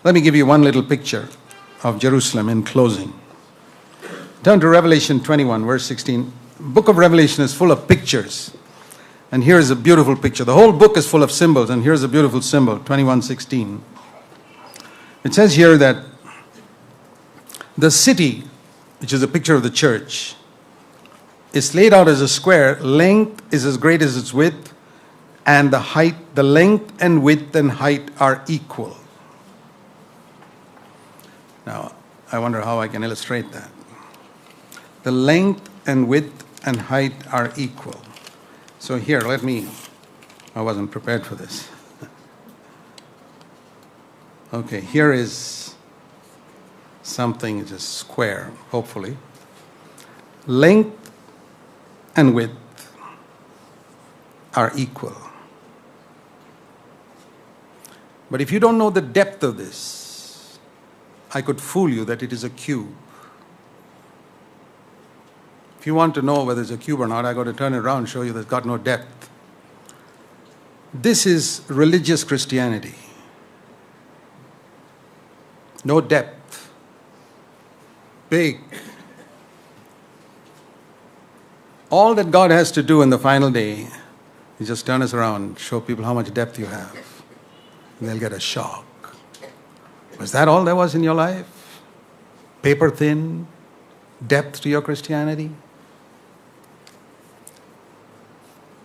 Let me give you one little picture of Jerusalem in closing. Turn to Revelation 21, verse 16. Book of Revelation is full of pictures. And here is a beautiful picture. The whole book is full of symbols, and here's a beautiful symbol, 21:16. It says here that the city, which is a picture of the church, is laid out as a square. Length is as great as its width, and the length and width and height are equal. Now, I wonder how I can illustrate that. The length and width and height are equal. So here, I wasn't prepared for this. Okay, here is something just square, hopefully. Length and width are equal. But if you don't know the depth of this, I could fool you that it is a cube. If you want to know whether it's a cube or not, I got to turn it around and show you that it's got no depth. This is religious Christianity. No depth. Big. All that God has to do in the final day is just turn us around, show people how much depth you have. And they'll get a shock. Was that all there was in your life? Paper thin depth to your Christianity?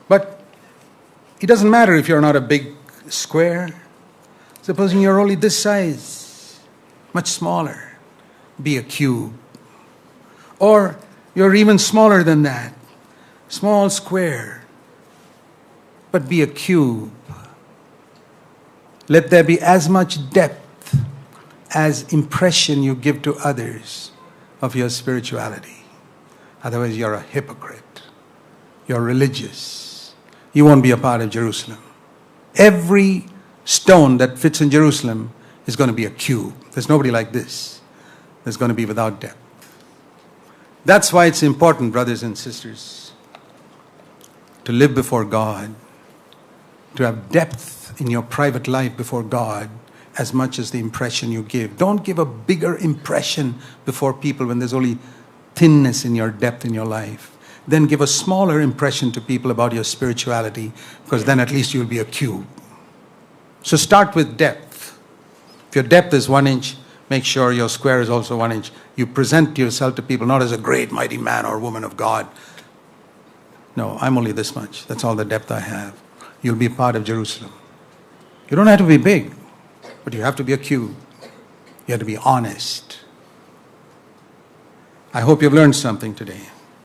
But it doesn't matter if you're not a big square. Supposing you're only this size, much smaller, be a cube. Or you're even smaller than that, small square, but be a cube. Let there be as much depth as impression you give to others of your spirituality. Otherwise, you're a hypocrite. You're religious. You won't be a part of Jerusalem. Every stone that fits in Jerusalem is going to be a cube. There's nobody like this. There's going to be without depth. That's why it's important, brothers and sisters, to live before God, to have depth in your private life before God as much as the impression you give. Don't give a bigger impression before people when there's only thinness in your depth in your life. Then give a smaller impression to people about your spirituality, because then at least you'll be a cube. So start with depth. If your depth is 1 inch, make sure your square is also 1 inch. You present yourself to people not as a great, mighty man or woman of God. No, I'm only this much. That's all the depth I have. You'll be part of Jerusalem. You don't have to be big, but you have to be a cube. You have to be honest. I hope you've learned something today.